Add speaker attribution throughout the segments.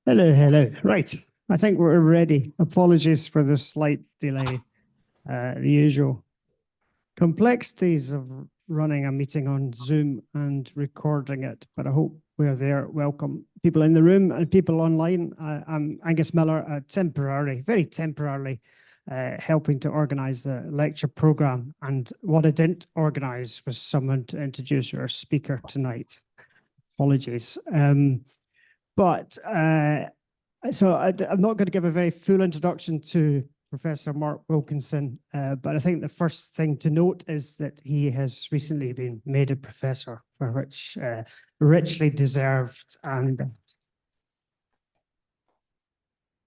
Speaker 1: Hello, hello. Right. I think we're ready. Apologies for the slight delay. The usual complexities of running a meeting on Zoom and recording it, but I hope we're there. Welcome people in the room and people online. I'm Angus Miller, very temporarily helping to organise the lecture programme. And what I didn't organise was someone to introduce our speaker tonight. Apologies. So I'm not going to give a very full introduction to Professor Mark Wilkinson, but I think the first thing to note is that he has recently been made a professor, for which richly deserved. And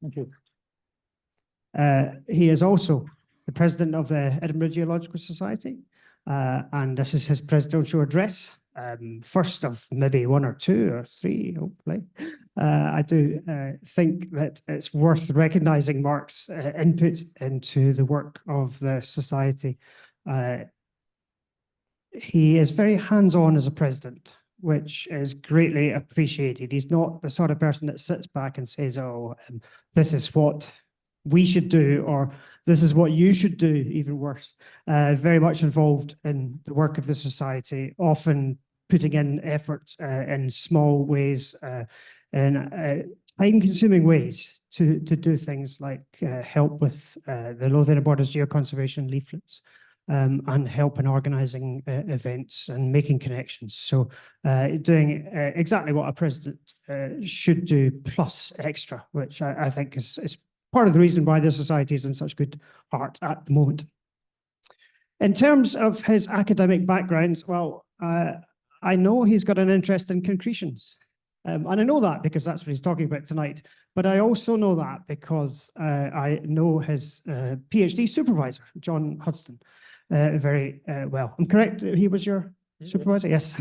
Speaker 2: thank you.
Speaker 1: He is also the president of the Edinburgh Geological Society, and this is his presidential address. First of maybe one or two or three, hopefully. I do think that it's worth recognising Mark's input into the work of the Society. He is very hands-on as a president, which is greatly appreciated. He's not the sort of person that sits back and says, oh, this is what we should do, or this is what you should do, even worse. Very much involved in the work of the Society, often putting in effort in small ways, in time-consuming ways to do things like help with the North Inner Borders geoconservation leaflets, and help in organising events and making connections. So doing exactly what a president should do, plus extra, which I think is part of the reason why the Society is in such good heart at the moment. In terms of his academic background, well, I know he's got an interest in concretions. And I know that because that's what he's talking about tonight. But I also know that because I know his PhD supervisor, John Hudson, very well. I'm correct? He was your supervisor? Yes.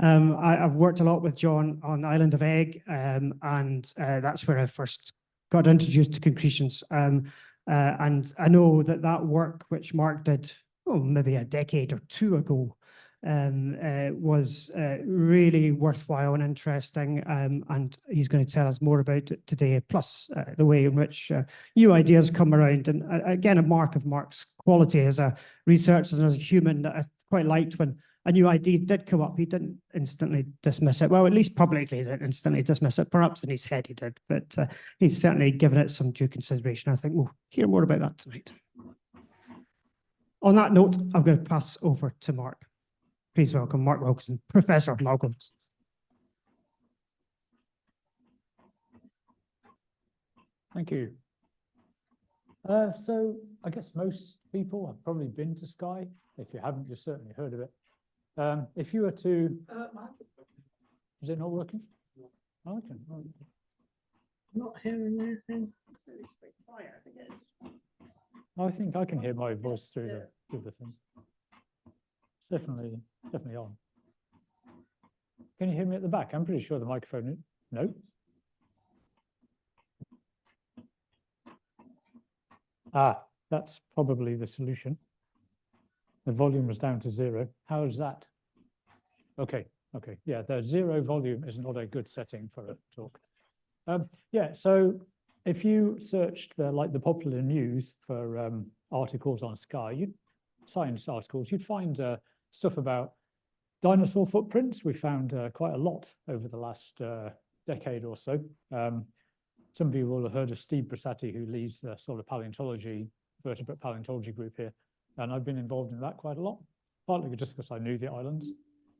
Speaker 1: I've worked a lot with John on the island of Egg, and that's where I first got introduced to concretions. And I know that work, which Mark did, maybe a decade or two ago, was really worthwhile and interesting, and he's going to tell us more about it today, plus the way in which new ideas come around. And again, a mark of Mark's quality as a researcher and as a human that I quite liked when a new idea did come up. He didn't instantly dismiss it. Well, at least publicly, he didn't instantly dismiss it. Perhaps in his head he did, but he's certainly given it some due consideration. I think we'll hear more about that tonight. On that note, I'm going to pass over to Mark. Please welcome Mark Wilkinson, Professor Mark Wilkinson.
Speaker 2: Thank you. So I guess most people have probably been to Skye. If you haven't, you've certainly heard of it. If you were to... is it not working? Oh, okay.
Speaker 3: I'm not hearing anything.
Speaker 2: I think I can hear my voice through the thing. Definitely on. Can you hear me at the back? I'm pretty sure the microphone. No. That's probably the solution. The volume was down to 0. How is that? Okay. Yeah, the 0 volume is not a good setting for a talk. Yeah, so if you searched the popular news for articles on Skye, science articles, you'd find stuff about dinosaur footprints. We found quite a lot over the last decade or so. Some of you will have heard of Steve Brissati, who leads the sort of paleontology, vertebrate paleontology group here. And I've been involved in that quite a lot, partly just because I knew the islands.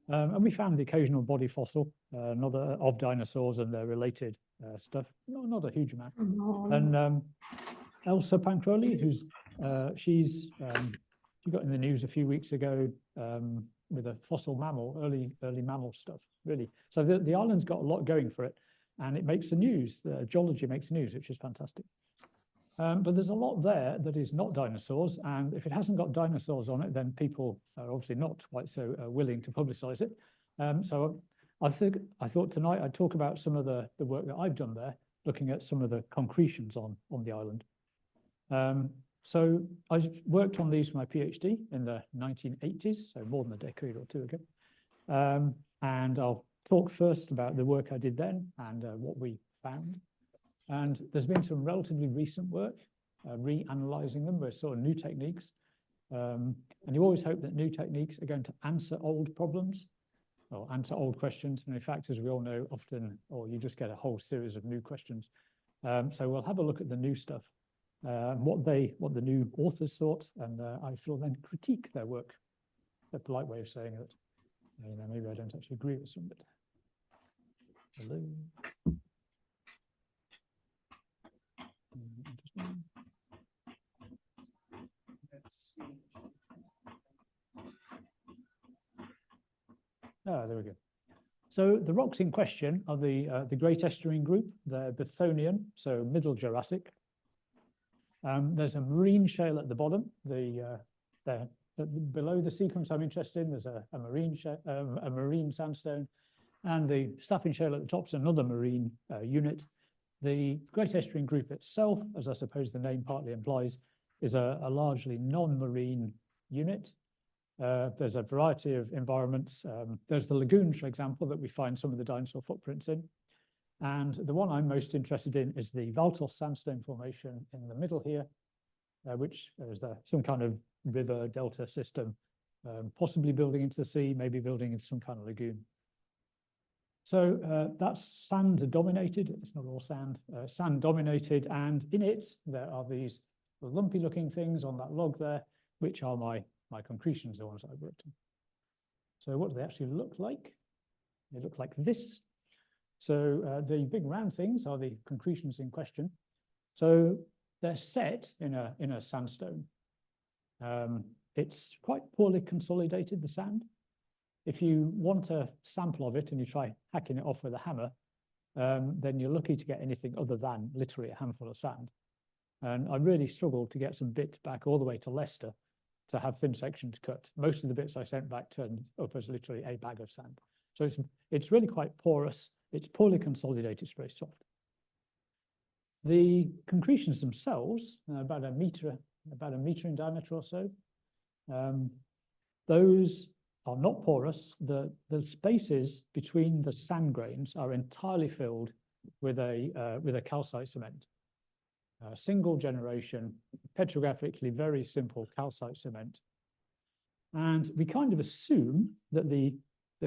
Speaker 2: And we found the occasional body fossil, another of dinosaurs and their related stuff. Not a huge amount. And Elsa Pancroli, who's she got in the news a few weeks ago with a fossil mammal, early mammal stuff, really. So the island's got a lot going for it, and it makes the news. Geology makes the news, which is fantastic. But there's a lot there that is not dinosaurs, and if it hasn't got dinosaurs on it, then people are obviously not quite so willing to publicize it. So I thought tonight I'd talk about some of the work that I've done there, looking at some of the concretions on the island. So I worked on these for my PhD in the 1980s, so more than a decade or two ago. And I'll talk first about the work I did then and what we found. And there's been some relatively recent work reanalyzing them with sort of new techniques. And you always hope that new techniques are going to answer old problems or answer old questions. And in fact, as we all know, often, or you just get a whole series of new questions. So we'll have a look at the new stuff, what the new authors thought, and I shall then critique their work. A polite way of saying that, you know, maybe I don't actually agree with some of it. Hello. Interesting. Ah, there we go. So the rocks in question are the Great Estuarine Group, the Bethonian, so Middle Jurassic. There's a marine shale at the bottom. Below the sequence I'm interested in, there's a marine sandstone, and the Staffing shale at the top is another marine unit. The Great Estuarine Group itself, as I suppose the name partly implies, is a largely non-marine unit. There's a variety of environments. There's the lagoons, for example, that we find some of the dinosaur footprints in. And the one I'm most interested in is the Valtos Sandstone Formation in the middle here, which is some kind of river delta system, possibly building into the sea, maybe building into some kind of lagoon. So that's sand dominated. It's not all sand, sand dominated. And in it, there are these lumpy looking things on that log there, which are my concretions, the ones I've worked on. So what do they actually look like? They look like this. So the big round things are the concretions in question. So they're set in a sandstone. It's quite poorly consolidated, the sand. If you want a sample of it and you try hacking it off with a hammer, then you're lucky to get anything other than literally a handful of sand. And I really struggled to get some bits back all the way to Leicester to have thin sections cut. Most of the bits I sent back turned up as literally a bag of sand. So it's really quite porous. It's poorly consolidated. It's very soft. The concretions themselves, about a meter in diameter or so, those are not porous. The spaces between the sand grains are entirely filled with a calcite cement. Single generation, petrographically very simple calcite cement. And we kind of assume that the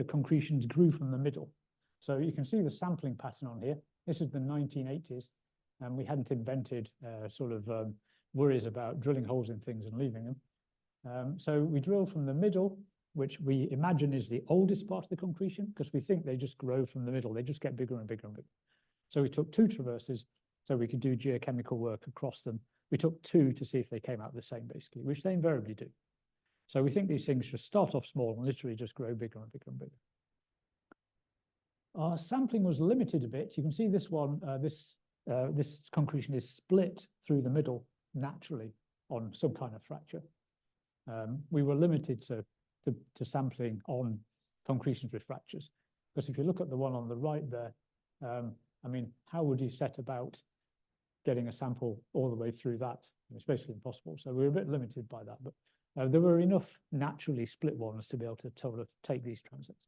Speaker 2: concretions grew from the middle. So you can see the sampling pattern on here. This is the 1980s, and we hadn't invented worries about drilling holes in things and leaving them. So we drill from the middle, which we imagine is the oldest part of the concretion, because we think they just grow from the middle. They just get bigger and bigger and bigger. So we took 2 traverses so we could do geochemical work across them. We took 2 to see if they came out the same, basically, which they invariably do. So we think these things just start off small and literally just grow bigger and bigger and bigger. Our sampling was limited a bit. You can see this one, this concretion is split through the middle naturally on some kind of fracture. We were limited to sampling on concretions with fractures, because if you look at the one on the right there, I mean, how would you set about getting a sample all the way through that? It's basically impossible. So we were a bit limited by that, but there were enough naturally split ones to be able to sort of take these transits.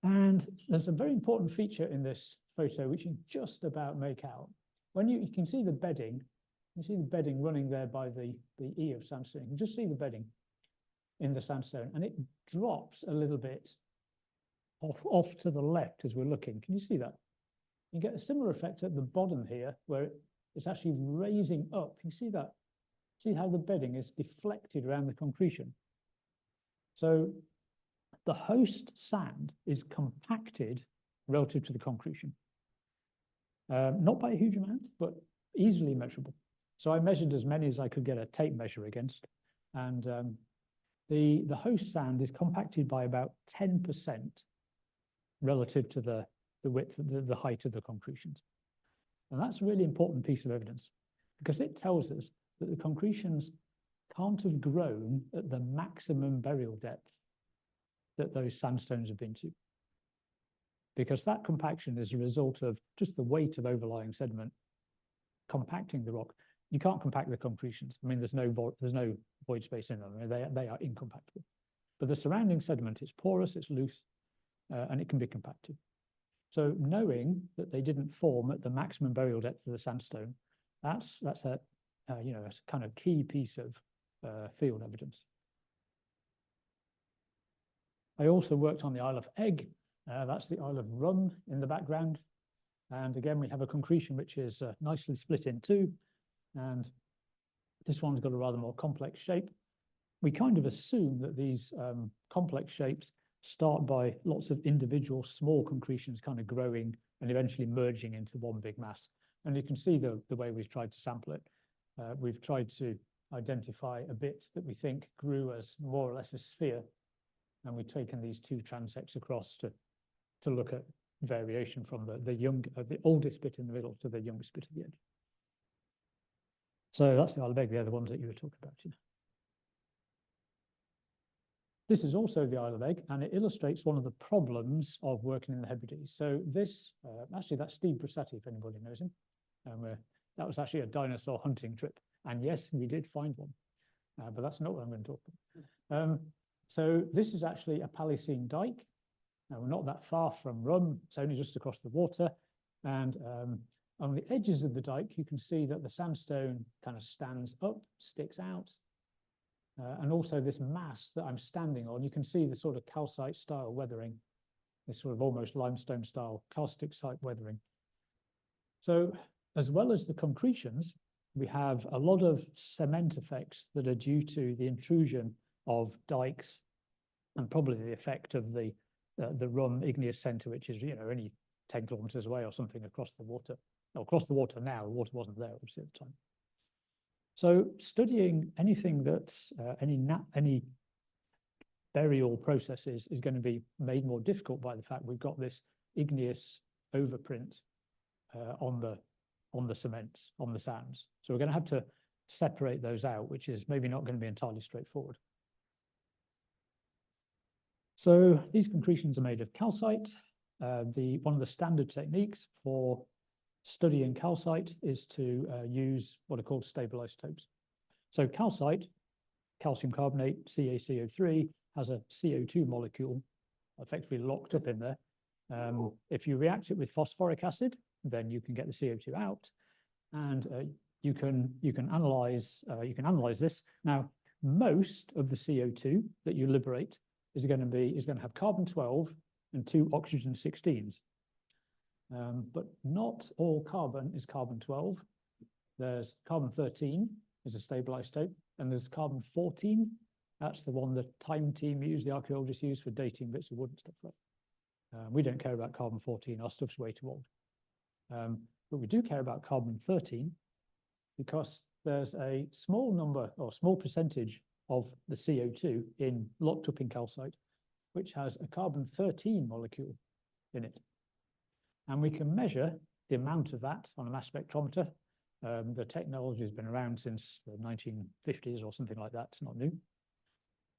Speaker 2: And there's a very important feature in this photo, which you just about make out. When you can see the bedding, you see the bedding running there by the E of sandstone. You can just see the bedding in the sandstone, and it drops a little bit off to the left as we're looking. Can you see that? You get a similar effect at the bottom here, where it's actually raising up. You see that? See how the bedding is deflected around the concretion. So the host sand is compacted relative to the concretion. Not by a huge amount, but easily measurable. So I measured as many as I could get a tape measure against. And the host sand is compacted by about 10% relative to the width, the height of the concretions. And that's a really important piece of evidence, because it tells us that the concretions can't have grown at the maximum burial depth that those sandstones have been to, because that compaction is a result of just the weight of overlying sediment compacting the rock. You can't compact the concretions. I mean, there's no void space in them. I mean, they are incompactable. But the surrounding sediment is porous, it's loose, and it can be compacted. So knowing that they didn't form at the maximum burial depth of the sandstone, that's a you know, a kind of key piece of field evidence. I also worked on the Isle of Egg. That's the Isle of Rum in the background. And again, we have a concretion which is nicely split in two. And this one's got a rather more complex shape. We kind of assume that these complex shapes start by lots of individual small concretions kind of growing and eventually merging into one big mass. And you can see the way we've tried to sample it. We've tried to identify a bit that we think grew as more or less a sphere. And we've taken these two transects across to look at variation from the oldest bit in the middle to the youngest bit at the edge. So that's the Isle of Egg, the other ones that you were talking about. Yeah. This is also the Isle of Egg, and it illustrates one of the problems of working in the Hebrides. So this, actually, that's Steve Brissati, if anybody knows him. That was actually a dinosaur hunting trip. And yes, we did find one, but that's not what I'm going to talk about. So this is actually a Paleocene dike. Now, we're not that far from Rum. It's only just across the water. And on the edges of the dike, you can see that the sandstone kind of stands up, sticks out. And also this mass that I'm standing on, you can see the sort of calcite style weathering, this sort of almost limestone style caustic type weathering. So as well as the concretions, we have a lot of cement effects that are due to the intrusion of dikes and probably the effect of the Rum igneous center, which is, you know, only 10 kilometers away or something across the water. No, across the water now, the water wasn't there obviously at the time. So studying anything that's any burial processes is going to be made more difficult by the fact we've got this igneous overprint on the cements, on the sands. So we're going to have to separate those out, which is maybe not going to be entirely straightforward. So these concretions are made of calcite. One of the standard techniques for studying calcite is to use what are called stable isotopes. So calcite, calcium carbonate, CaCO3, has a CO2 molecule effectively locked up in there. If you react it with phosphoric acid, then you can get the CO2 out, and you can analyze this. Now, most of the CO2 that you liberate is going to have carbon-12 and 2 oxygen-16s. But not all carbon is carbon-12. There's carbon-13 is a stable isotope, and there's carbon-14. That's the one the time team used, the archaeologists used for dating bits of wood and stuff like that. We don't care about carbon-14. Our stuff's way too old. But we do care about carbon-13 because there's a small number or small percentage of the CO2 locked up in calcite, which has a carbon-13 molecule in it. And we can measure the amount of that on a mass spectrometer. The technology has been around since the 1950s or something like that. It's not new.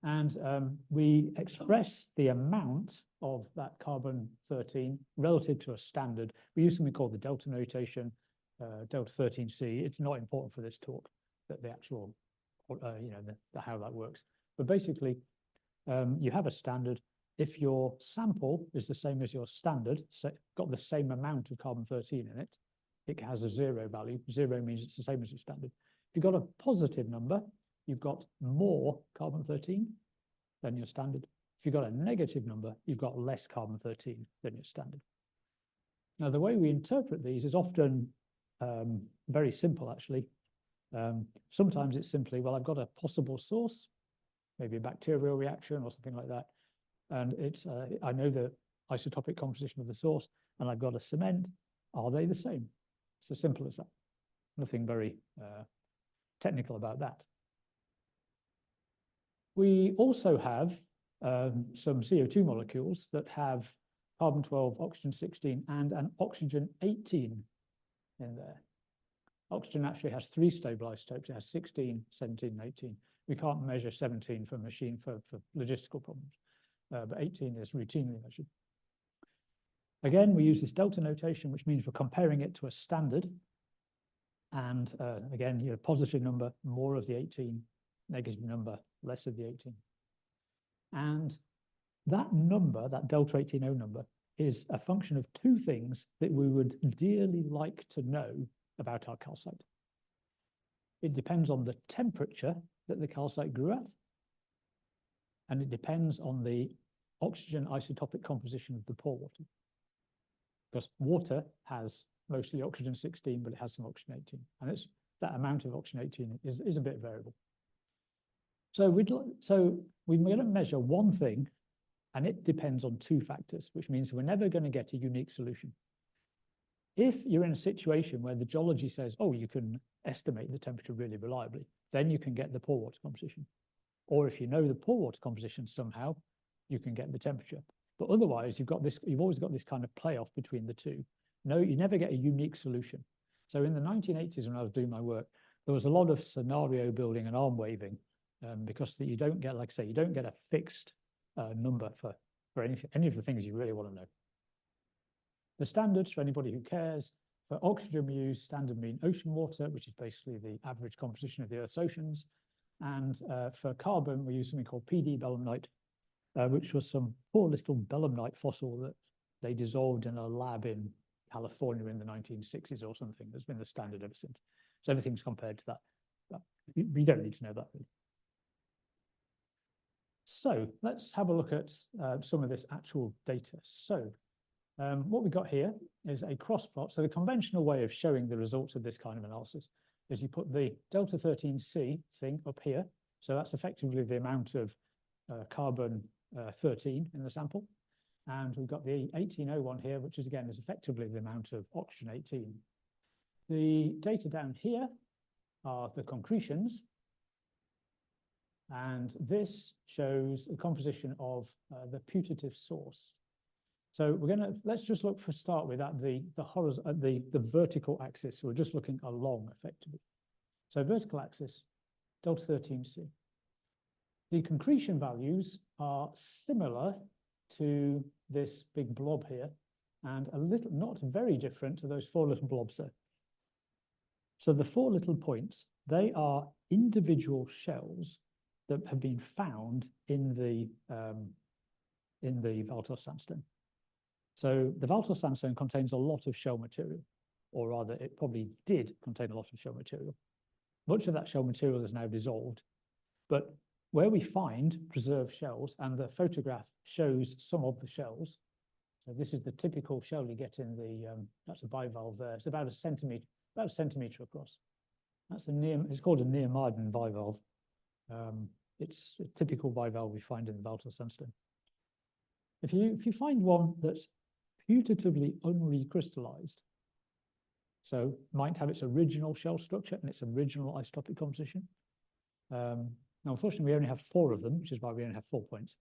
Speaker 2: And we express the amount of that carbon-13 relative to a standard. We use something called the delta notation, delta 13C. It's not important for this talk, that the actual, how that works. But basically, you have a standard. If your sample is the same as your standard, so got the same amount of carbon-13 in it, it has a 0 value. 0 means it's the same as your standard. If you've got a positive number, you've got more carbon-13 than your standard. If you've got a negative number, you've got less carbon-13 than your standard. Now, the way we interpret these is often very simple, actually. Sometimes it's simply, well, I've got a possible source, maybe a bacterial reaction or something like that. And it's I know the isotopic composition of the source, and I've got a cement. Are they the same? It's as simple as that. Nothing very technical about that. We also have some CO2 molecules that have carbon-12, oxygen-16, and an oxygen-18 in there. Oxygen actually has 3 stable isotopes. It has 16, 17, and 18. We can't measure 17 for machine for logistical problems. But 18 is routinely measured. Again, we use this delta notation, which means we're comparing it to a standard. And again, you know, positive number, more of the 18, negative number, less of the 18. And that number, that delta 18O number, is a function of two things that we would dearly like to know about our calcite. It depends on the temperature that the calcite grew at, and it depends on the oxygen isotopic composition of the pore water. Because water has mostly oxygen 16, but it has some oxygen 18, and it's that amount of oxygen 18 is a bit variable. So we're going to measure one thing, and it depends on two factors, which means we're never going to get a unique solution. If you're in a situation where the geology says, oh, you can estimate the temperature really reliably, then you can get the pore water composition. Or if you know the pore water composition somehow, you can get the temperature. But otherwise, you've always got this kind of playoff between the two. No, you never get a unique solution. So in the 1980s, when I was doing my work, there was a lot of scenario building and arm waving, because you don't get, like I say, you don't get a fixed number for any of the things you really want to know. The standards, for anybody who cares, for oxygen we use standard mean ocean water, which is basically the average composition of the Earth's oceans. And for carbon, we use something called PD belemnite, which was some poor little belemnite fossil that they dissolved in a lab in California in the 1960s or something. That's been the standard ever since. So everything's compared to that. But we don't need to know that really. So let's have a look at some of this actual data. So what we got here is a cross plot. So the conventional way of showing the results of this kind of analysis is you put the delta 13C thing up here. So that's effectively the amount of carbon 13 in the sample. And we've got the 1801 here, which is again is effectively the amount of oxygen 18. The data down here are the concretions. And this shows the composition of the putative source. So let's just look for start with at the vertical axis. So we're just looking along effectively. So vertical axis, delta 13C. The concretion values are similar to this big blob here, and not very different to those four little blobs there. So the four little points, they are individual shells that have been found in the Valtos sandstone. So the Valtos sandstone contains a lot of shell material, or rather it probably did contain a lot of shell material. Much of that shell material is now dissolved, but where we find preserved shells, and the photograph shows some of the shells. So this is the typical shell you get in the, that's a bivalve there. It's about a centimeter across. That's it's called a Neomarden bivalve. It's a typical bivalve we find in the Valtos sandstone. If you find one that's putatively unrecrystallized, so might have its original shell structure and its original isotopic composition. Now, unfortunately, we only have 4 of them, which is why we only have 4 points.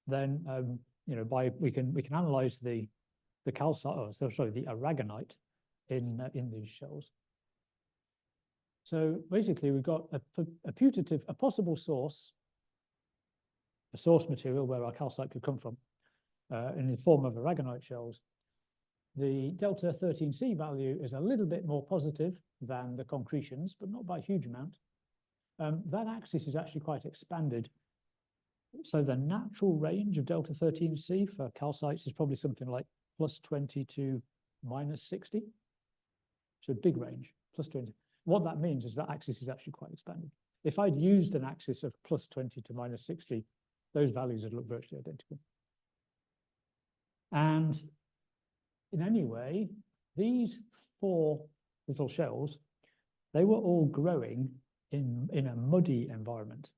Speaker 2: Then, we can analyze the calcite, the aragonite in these shells. So basically, we've got a possible source, a source material where our calcite could come from, in the form of aragonite shells. The delta 13C value is a little bit more positive than the concretions, but not by a huge amount. That axis is actually quite expanded. So the natural range of delta 13C for calcites is probably something like +20 to -60. So a big range, +20. What that means is that axis is actually quite expanded. If I'd used an axis of +20 to -60, those values would look virtually identical. And in any way, these 4 little shells, they were all growing in a muddy environment.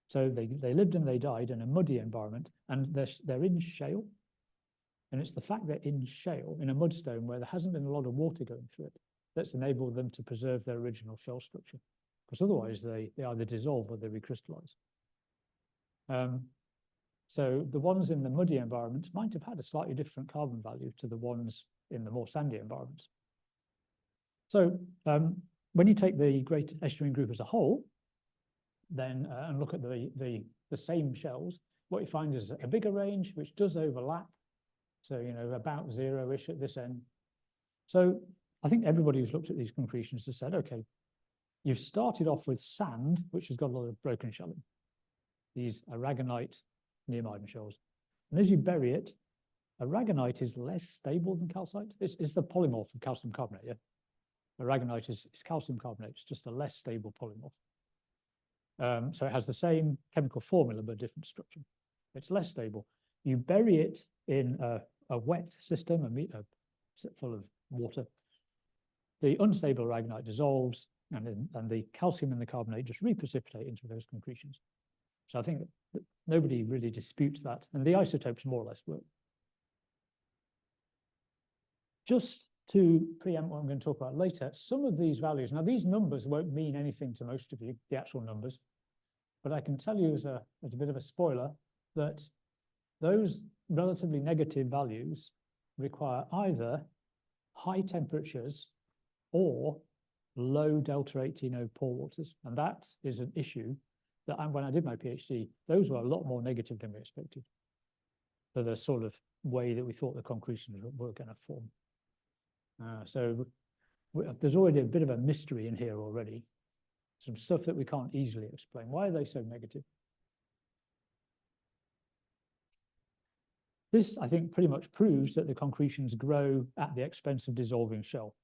Speaker 2: So they lived and they died in a muddy environment, and they're in shale. And it's the fact they're in shale, in a mudstone where there hasn't been a lot of water going through it, that's enabled them to preserve their original shell structure. Because otherwise they either dissolve or they recrystallize. So the ones in the muddy environments might have had a slightly different carbon value to the ones in the more sandy environments. So when you take the Great Estuarine Group as a whole, then and look at the same shells, what you find is a bigger range, which does overlap. So, about 0-ish at this end. So I think everybody who's looked at these concretions has said, okay, you've started off with sand, which has got a lot of broken shelling. These aragonite Neomarden shells. And as you bury it, aragonite is less stable than calcite. It's the polymorph of calcium carbonate, yeah? Aragonite is calcium carbonate, it's just a less stable polymorph. So it has the same chemical formula, but different structure. It's less stable. You bury it in a wet system, full of water. The unstable aragonite dissolves, and the calcium and the carbonate just reprecipitate into those concretions. So I think that nobody really disputes that, and the isotopes more or less work. Just to preempt what I'm going to talk about later, some of these values, now these numbers won't mean anything to most of you, the actual numbers, but I can tell you as a bit of a spoiler that those relatively negative values require either high temperatures or low delta 18O pore waters. And that is an issue that when I did my PhD, those were a lot more negative than we expected for the sort of way that we thought the concretions were going to form. So there's already a bit of a mystery in here already. Some stuff that we can't easily explain. Why are they so negative? This, I think, pretty much proves that the concretions grow at the expense of dissolving shell.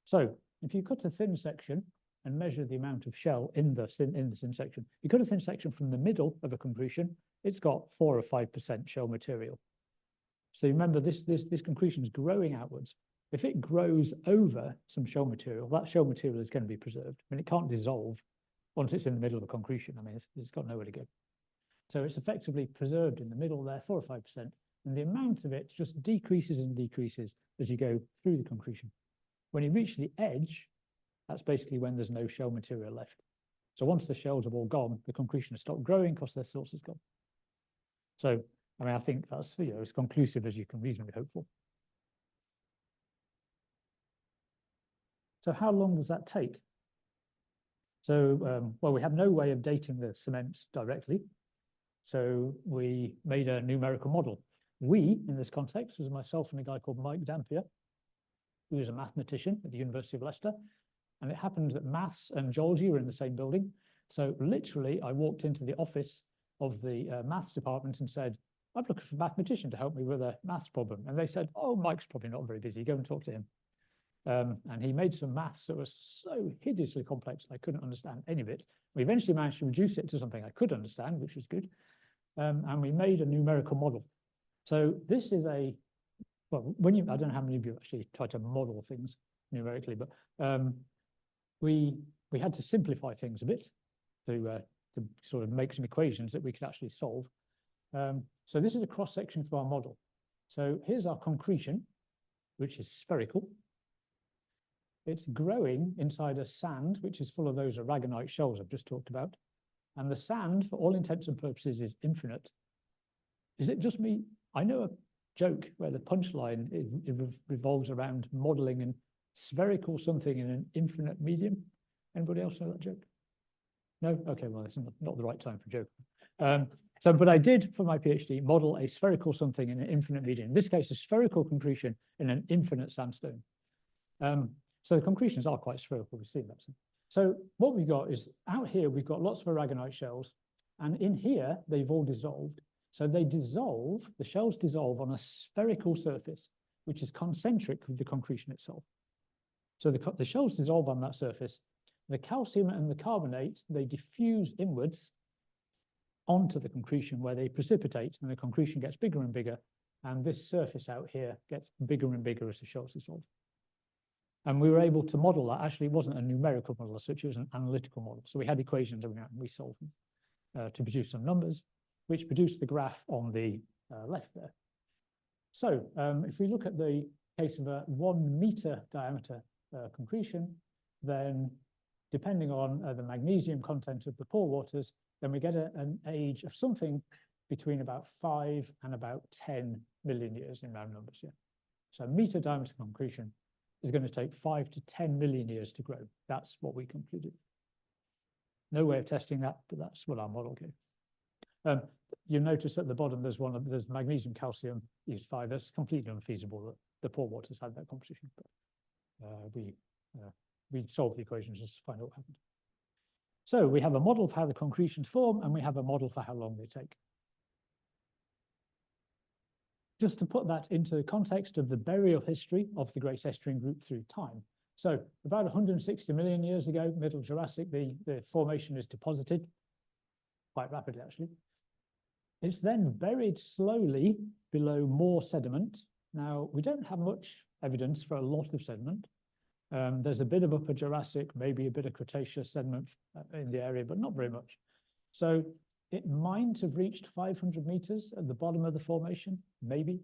Speaker 2: So if you cut a thin section and measure the amount of shell in the thin section, you cut a thin section from the middle of a concretion, it's got 4 or 5% shell material. So remember, this concretion is growing outwards. If it grows over some shell material, that shell material is going to be preserved. I mean, it can't dissolve once it's in the middle of a concretion. I mean, it's got nowhere to go. So it's effectively preserved in the middle there, 4 or 5%. And the amount of it just decreases and decreases as you go through the concretion. When you reach the edge, that's basically when there's no shell material left. So once the shells have all gone, the concretion has stopped growing because their source is gone. So, I mean, I think that's, as conclusive as you can reasonably hope for. So how long does that take? So, well, we have no way of dating the cement directly. So we made a numerical model. We, in this context, was myself and a guy called Mike Dampier, who is a mathematician at the University of Leicester. And it happened that maths and geology were in the same building. So literally, I walked into the office of the maths department and said, I'm looking for a mathematician to help me with a maths problem. And they said, oh, Mike's probably not very busy. Go and talk to him. And he made some maths that was so hideously complex, I couldn't understand any of it. We eventually managed to reduce it to something I could understand, which was good. And we made a numerical model. So this is well, I don't know how many of you actually try to model things numerically, but we had to simplify things a bit to sort of make some equations that we could actually solve. So this is a cross-section of our model. So here's our concretion, which is spherical. It's growing inside a sand, which is full of those aragonite shells I've just talked about. And the sand, for all intents and purposes, is infinite. Is it just me? I know a joke where the punchline revolves around modeling and spherical something in an infinite medium. Anybody else know that joke? No? Okay, well, it's not the right time for a joke. But I did, for my PhD, model a spherical something in an infinite medium. In this case, a spherical concretion in an infinite sandstone. So the concretions are quite spherical, we've seen that. So what we've got is, out here, we've got lots of aragonite shells, and in here, they've all dissolved. So they dissolve, the shells dissolve on a spherical surface, which is concentric with the concretion itself. So the shells dissolve on that surface. The calcium and the carbonate, they diffuse inwards onto the concretion where they precipitate, and the concretion gets bigger and bigger, and this surface out here gets bigger and bigger as the shells dissolve. And we were able to model that. Actually, it wasn't a numerical model as such, it was an analytical model. So we had equations and we solved them to produce some numbers, which produced the graph on the left there. So if we look at the case of a 1 meter diameter concretion, then depending on the magnesium content of the pore waters, then we get an age of something between about 5 and about 10 million years in round numbers. Yeah. So a meter diameter concretion is going to take 5 to 10 million years to grow. That's what we concluded. No way of testing that, but that's what our model gave. You notice at the bottom there's magnesium, calcium, E5. That's completely unfeasible that the pore waters had that composition. But we solved the equations just to find out what happened. So we have a model for how the concretions form, and we have a model for how long they take. just to put that into the context of the burial history of the Great Estuarine Group through time. So about 160 million years ago, Middle Jurassic, the formation is deposited quite rapidly, actually. It's then buried slowly below more sediment. Now, we don't have much evidence for a lot of sediment. There's a bit of Upper Jurassic, maybe a bit of Cretaceous sediment in the area, but not very much. So it might have reached 500 meters at the bottom of the formation, maybe.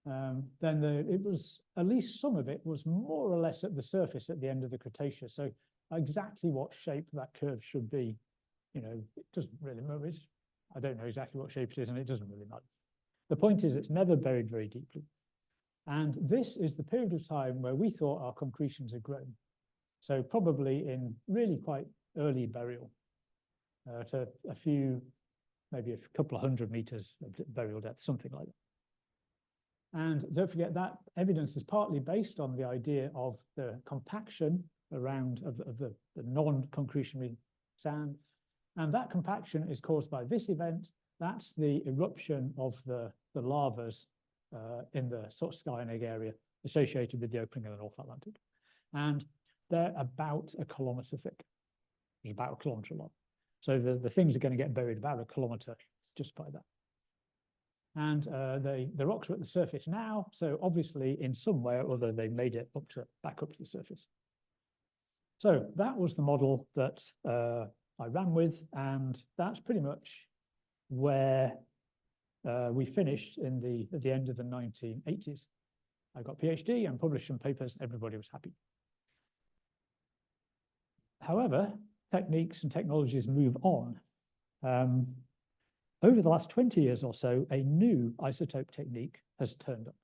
Speaker 2: It was, at least some of it was more or less at the surface at the end of the Cretaceous. So exactly what shape that curve should be, you know, it doesn't really matter. I don't know exactly what shape it is, and it doesn't really matter. The point is, it's never buried very deeply. And this is the period of time where we thought our concretions had grown. So probably in really quite early burial, to a few, maybe a couple of 100 meters of burial depth, something like that. And don't forget that evidence is partly based on the idea of the compaction around of the non-concretionary sand. And that compaction is caused by this event. That's the eruption of the lavas in the sort of Skye and Egg area associated with the opening of the North Atlantic. And they're about a kilometre thick. There's about a kilometre long. So the things are going to get buried about a kilometre just by that. And the rocks are at the surface now. So obviously, in some way or other, they made it back up to the surface. So that was the model that I ran with, and that's pretty much where we finished at the end of the 1980s. I got a PhD and published some papers. Everybody was happy. However, techniques and technologies move on. Over the last 20 years or so, a new isotope technique has turned up,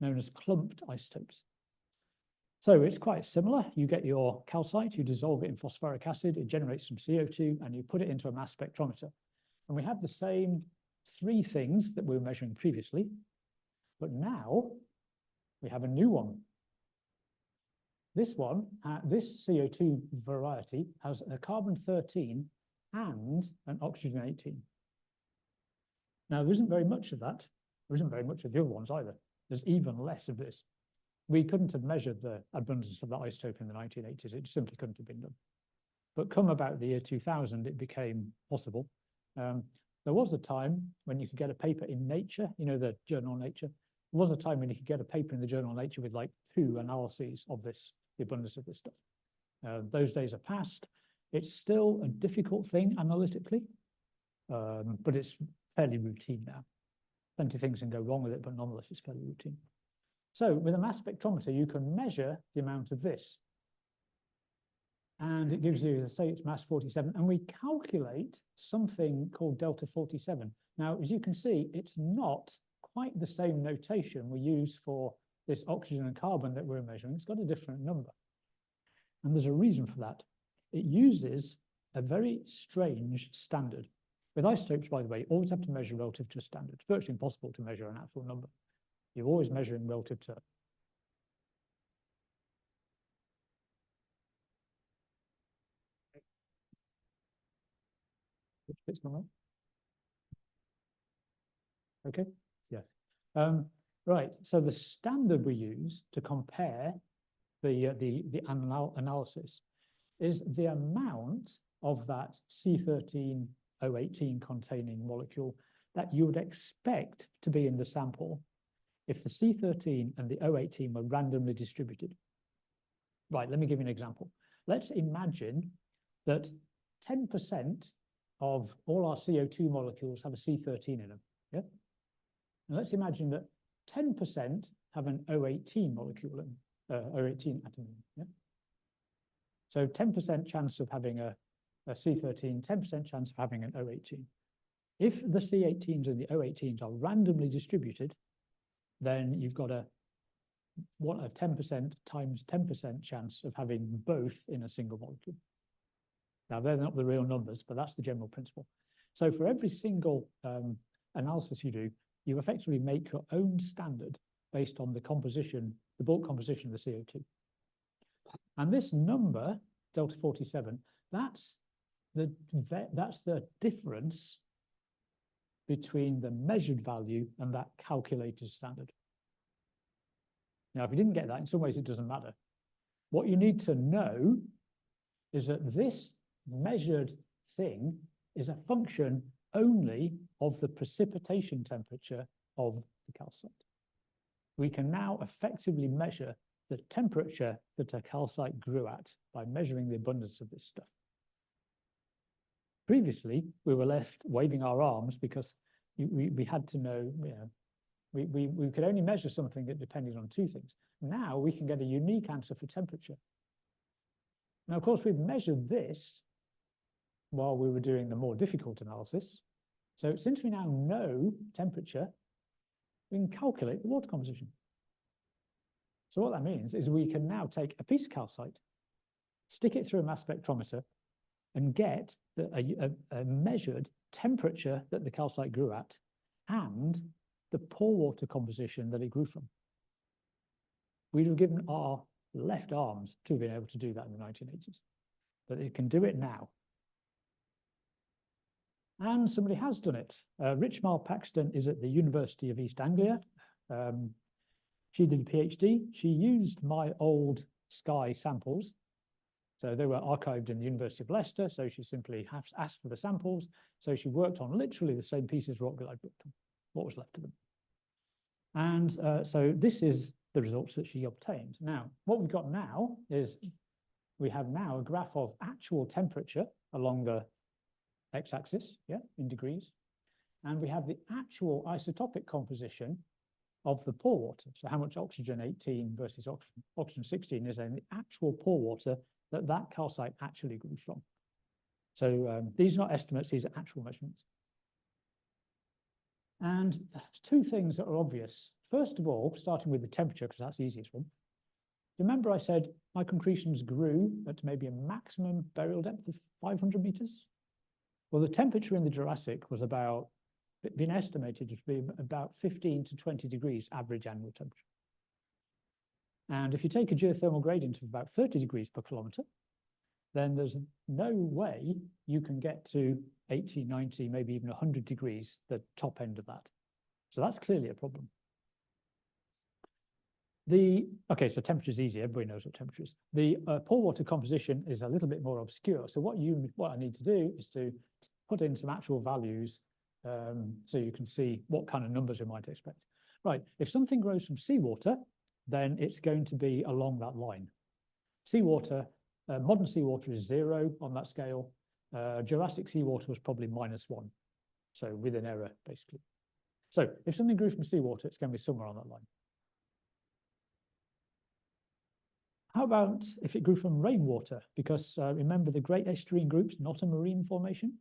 Speaker 2: known as clumped isotopes. So it's quite similar. You get your calcite, you dissolve it in phosphoric acid, it generates some CO2, and you put it into a mass spectrometer. And we have the same three things that we were measuring previously, but now we have a new one. This one, this CO2 variety has a carbon-13 and an oxygen-18. Now, there isn't very much of that. There isn't very much of the other ones either. There's even less of this. We couldn't have measured the abundance of that isotope in the 1980s. It simply couldn't have been done. But come about the year 2000, it became possible. There was a time when you could get a paper in Nature, you know, the journal Nature. There was a time when you could get a paper in the journal Nature with like 2 analyses of this, the abundance of this stuff. Those days are past. It's still a difficult thing analytically, but it's fairly routine now. Plenty of things can go wrong with it, but nonetheless, it's fairly routine. So with a mass spectrometer, you can measure the amount of this. And it gives you, say it's mass 47, and we calculate something called delta 47. Now, as you can see, it's not quite the same notation we use for this oxygen and carbon that we're measuring. It's got a different number. And there's a reason for that. It uses a very strange standard. With isotopes, by the way, you always have to measure relative to a standard. It's virtually impossible to measure an actual number. You're always measuring relative to. Okay, yes. Right, so the standard we use to compare the analysis is the amount of that C13O18 containing molecule that you would expect to be in the sample if the C13 and the O18 were randomly distributed. Right, let me give you an example. Let's imagine that 10% of all our CO2 molecules have a C13 in them, yeah? And let's imagine that 10% have an O18 molecule in, O18 atom in, yeah? So 10% chance of having a C13, 10% chance of having an O18. If the C18s and the O18s are randomly distributed, then you've got a 10% times 10% chance of having both in a single molecule. Now, they're not the real numbers, but that's the general principle. So for every single analysis you do, you effectively make your own standard based on the composition, the bulk composition of the CO2. And this number, delta 47, that's the difference between the measured value and that calculated standard. Now, if you didn't get that, in some ways it doesn't matter. What you need to know is that this measured thing is a function only of the precipitation temperature of the calcite. We can now effectively measure the temperature that a calcite grew at by measuring the abundance of this stuff. Previously, we were left waving our arms because we had to know, we could only measure something that depended on two things. Now we can get a unique answer for temperature. Now, of course, we've measured this while we were doing the more difficult analysis. So since we now know temperature, we can calculate the water composition. So what that means is we can now take a piece of calcite, stick it through a mass spectrometer, and get a measured temperature that the calcite grew at and the pore water composition that it grew from. We'd have given our left arms to have been able to do that in the 1980s, but it can do it now. And somebody has done it. Richmal Paxton is at the University of East Anglia. She did a PhD. She used my old Skye samples. So they were archived in the University of Leicester. So she simply asked for the samples. So she worked on literally the same pieces of rock that I'd worked on, what was left of them. And so this is the results that she obtained. Now, what we've got now is we have now a graph of actual temperature along the x-axis, in degrees. And we have the actual isotopic composition of the pore water. So how much oxygen 18 versus oxygen 16 is in the actual pore water that calcite actually grew from. So these are not estimates, these are actual measurements. And there's two things that are obvious. First of all, starting with the temperature, because that's the easiest one. Remember I said my concretions grew at maybe a maximum burial depth of 500 meters? Well, the temperature in the Jurassic was been estimated to be about 15 to 20 degrees average annual temperature. And if you take a geothermal gradient of about 30 degrees per kilometer, then there's no way you can get to 80, 90, maybe even 100 degrees, the top end of that. So that's clearly a problem. Okay, so temperature is easy. Everybody knows what temperature is. The pore water composition is a little bit more obscure. So what I need to do is to put in some actual values so you can see what kind of numbers we might expect. Right, if something grows from seawater, then it's going to be along that line. Seawater, modern seawater is 0 on that scale. Jurassic seawater was probably -1, so with an error, basically. So if something grew from seawater, it's going to be somewhere on that line. How about if it grew from rainwater? Because remember, the Great Estuarine Group's not a marine formation.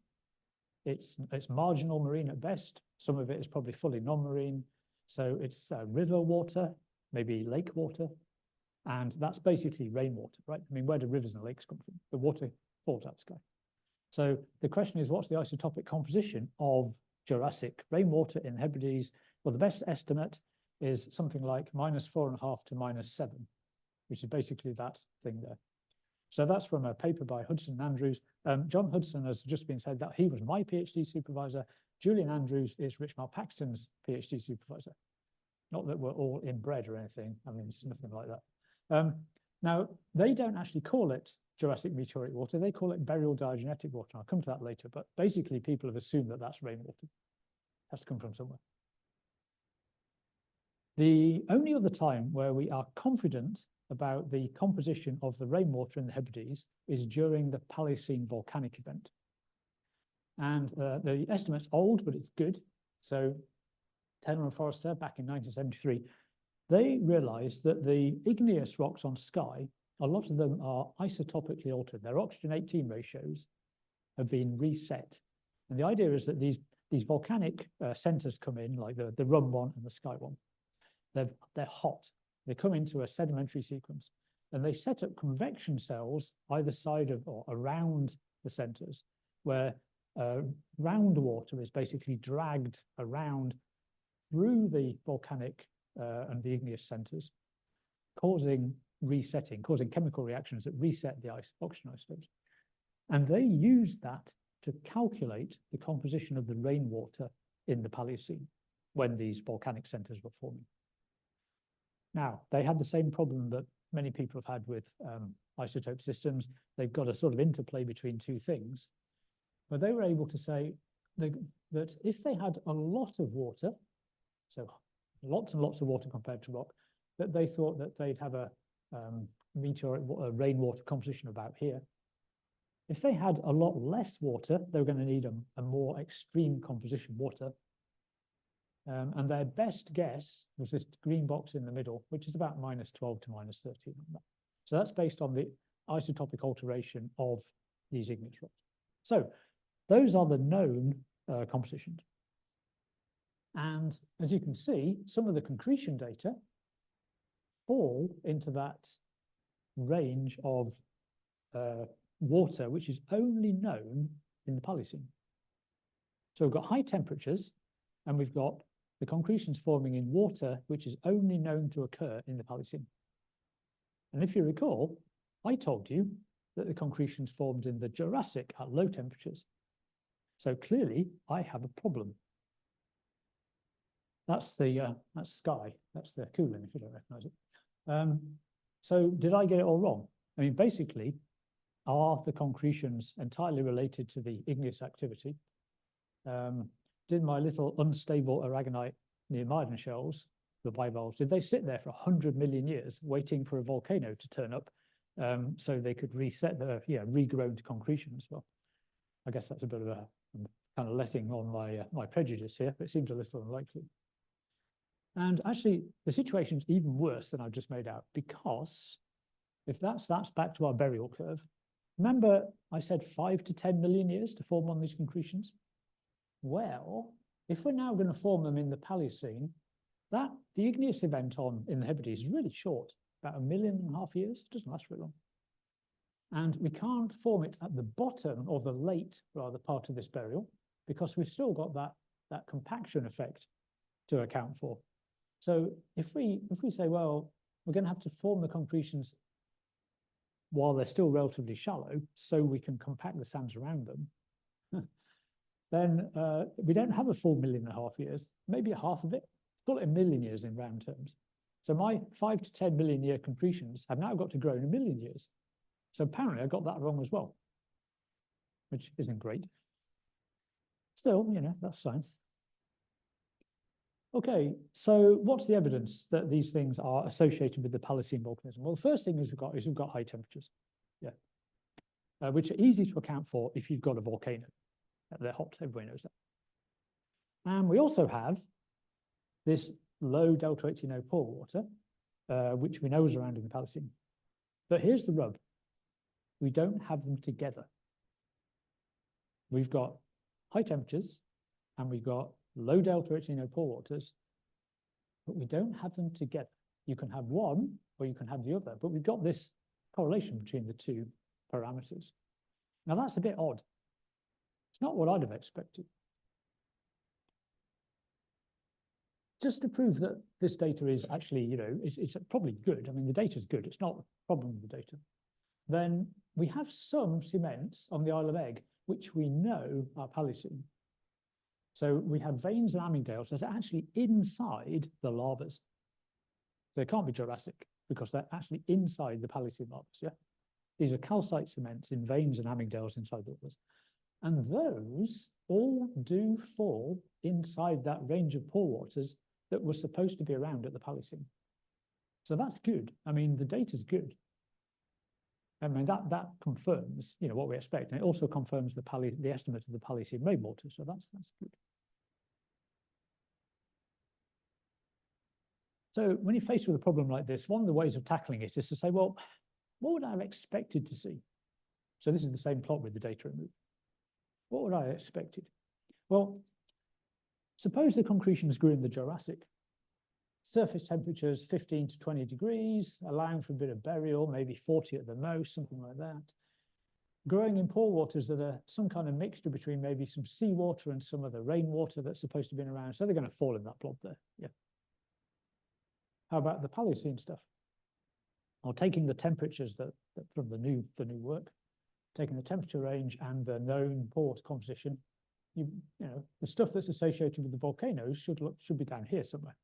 Speaker 2: It's marginal marine at best. Some of it is probably fully non-marine. So it's river water, maybe lake water. And that's basically rainwater, right? I mean, where do rivers and lakes come from? The water falls out of the sky. So the question is, what's the isotopic composition of Jurassic rainwater in the Hebrides? Well, the best estimate is something like -4.5 to -7, which is basically that thing there. So that's from a paper by Hudson and Andrews. John Hudson has just been said that he was my PhD supervisor. Julian Andrews is Richmal Paxton's PhD supervisor. Not that we're all inbred or anything. I mean, it's nothing like that. Now, they don't actually call it Jurassic meteoric water. They call it burial diagenetic water. I'll come to that later. But basically, people have assumed that that's rainwater. It has to come from somewhere. The only other time where we are confident about the composition of the rainwater in the Hebrides is during the Paleocene volcanic event. And the estimate's old, but it's good. So Taylor and Forrester, back in 1973, they realized that the igneous rocks on Skye, a lot of them are isotopically altered. Their oxygen 18 ratios have been reset. And the idea is that these volcanic centers come in, like the Rum one and the Skye one. They're hot. They come into a sedimentary sequence, and they set up convection cells either side of or around the centers, where groundwater is basically dragged around through the volcanic and the igneous centers, causing resetting, causing chemical reactions that reset the oxygen isotopes. And they use that to calculate the composition of the rainwater in the Paleocene when these volcanic centers were forming. Now, they had the same problem that many people have had with isotope systems. They've got a sort of interplay between two things. But they were able to say that if they had a lot of water, so lots and lots of water compared to rock, that they thought that they'd have a rainwater composition about here. If they had a lot less water, they were going to need a more extreme composition water. And their best guess was this green box in the middle, which is about -12 to -13. So that's based on the isotopic alteration of these igneous rocks. So those are the known compositions. And as you can see, some of the concretion data fall into that range of water, which is only known in the Paleocene. So we've got high temperatures, and we've got the concretions forming in water, which is only known to occur in the Paleocene. And if you recall, I told you that the concretions formed in the Jurassic at low temperatures. So clearly, I have a problem. That's Skye. That's the cooling, if you don't recognize it. So did I get it all wrong? I mean, basically, are the concretions entirely related to the igneous activity? Did my little unstable aragonite neomaden shells, the bivalves, did they sit there for 100 million years waiting for a volcano to turn up so they could reset the regrown concretions? Well, I guess that's a bit of a kind of letting on my prejudice here, but it seems a little unlikely. And actually, the situation's even worse than I've just made out, because if that's back to our burial curve, remember I said 5 to 10 million years to form on these concretions? Well, if we're now going to form them in the Paleocene, the igneous event in the Hebrides is really short, about 1.5 million years. It doesn't last very long. And we can't form it at the bottom, or the late, rather, part of this burial, because we've still got that compaction effect to account for. So if we say, well, we're going to have to form the concretions while they're still relatively shallow, so we can compact the sands around them, then we don't have a full 1.5 million years, maybe half of it. Call it 1 million years in round terms. So my 5 to 10 million year concretions have now got to grow in 1 million years. So apparently I got that wrong as well, which isn't great. Still, that's science. Okay, so what's the evidence that these things are associated with the Paleocene volcanism? Well, the first thing we've got high temperatures, which are easy to account for if you've got a volcano. They're hot, everybody knows that. And we also have this low delta 18O pore water, which we know is around in the Paleocene. But here's the rub. We don't have them together. We've got high temperatures, and we've got low delta 18O pore waters, but we don't have them together. You can have one, or you can have the other, but we've got this correlation between the two parameters. Now that's a bit odd. It's not what I'd have expected. Just to prove that this data is actually, it's probably good. I mean, the data is good. It's not a problem with the data. Then we have some cements on the Isle of Egg, which we know are Paleocene. So we have veins and amygdales that are actually inside the lavas. They can't be Jurassic because they're actually inside the Paleocene lavas, yeah? These are calcite cements in veins and amygdales inside the lavas. And those all do fall inside that range of pore waters that were supposed to be around at the Paleocene. So that's good. I mean, the data's good. I mean, that confirms, what we expect. And it also confirms the estimate of the Paleocene rainwater. So that's good. So when you're faced with a problem like this, one of the ways of tackling it is to say, well, what would I have expected to see? So this is the same plot with the data removed. What would I have expected? Well, suppose the concretions grew in the Jurassic. Surface temperatures 15 to 20 degrees, allowing for a bit of burial, maybe 40 at the most, something like that. Growing in pore waters that are some kind of mixture between maybe some seawater and some of the rainwater that's supposed to be around. So they're going to fall in that blob there. Yeah. How about the Paleocene stuff? Or taking the temperatures that from the new work, taking the temperature range and the known pore composition, you know, the stuff that's associated with the volcanoes should be down here somewhere.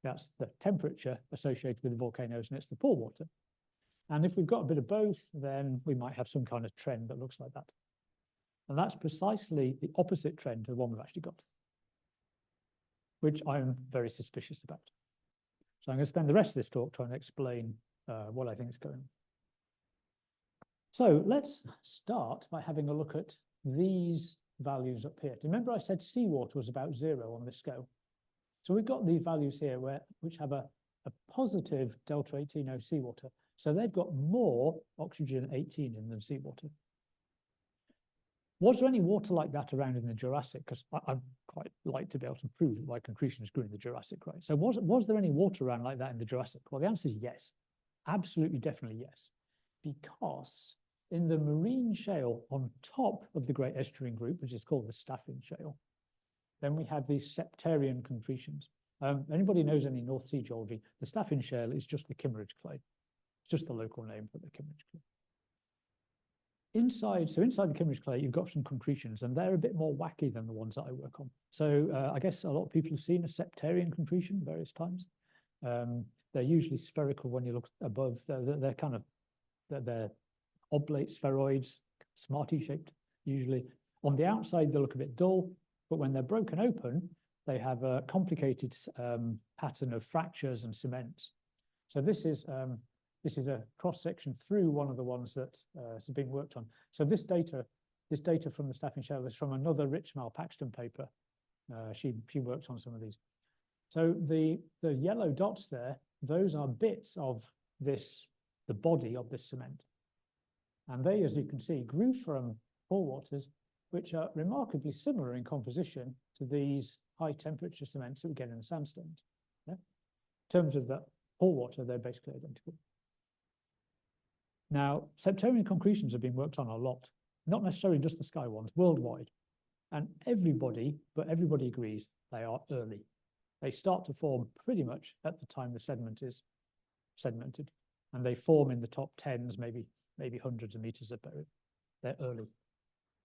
Speaker 2: That's the temperature associated with the volcanoes, and it's the pore water. And if we've got a bit of both, then we might have some kind of trend that looks like that. And that's precisely the opposite trend to the one we've actually got, which I'm very suspicious about. So I'm going to spend the rest of this talk trying to explain what I think is going on. So let's start by having a look at these values up here. Do you remember I said seawater was about 0 on this scale? So we've got these values here which have a positive delta 18O seawater. So they've got more oxygen 18 in than seawater. Was there any water like that around in the Jurassic? Because I'd quite like to be able to prove why concretions grew in the Jurassic, right? So was there any water around like that in the Jurassic? Well, the answer is yes. Absolutely, definitely yes. Because in the marine shale on top of the Great Estuarine Group, which is called the Staffin Shale, then we have these septarian concretions. Anybody knows any North Sea geology? The Staffin Shale is just the Kimmeridge clay. It's just the local name for the Kimmeridge clay. Inside the Kimmeridge clay, you've got some concretions, and they're a bit more wacky than the ones that I work on. So I guess a lot of people have seen a septarian concretion various times. They're usually spherical when you look above. They're oblate spheroids, smarty shaped usually. On the outside, they look a bit dull, but when they're broken open, they have a complicated pattern of fractures and cements. So this is a cross section through one of the ones that is being worked on. So this data from the Staffin Shale is from another Richmal-Paxton paper. She worked on some of these. So the yellow dots there, those are bits of the body of this cement. And they, as you can see, grew from pore waters, which are remarkably similar in composition to these high temperature cements that we get in the sandstones. Yeah? In terms of the pore water, they're basically identical. Now, septarian concretions have been worked on a lot, not necessarily just the Skye ones, worldwide. And everybody agrees they are early. They start to form pretty much at the time the sediment is sedimented. And they form in the top tens, maybe hundreds of meters of buried. They're early.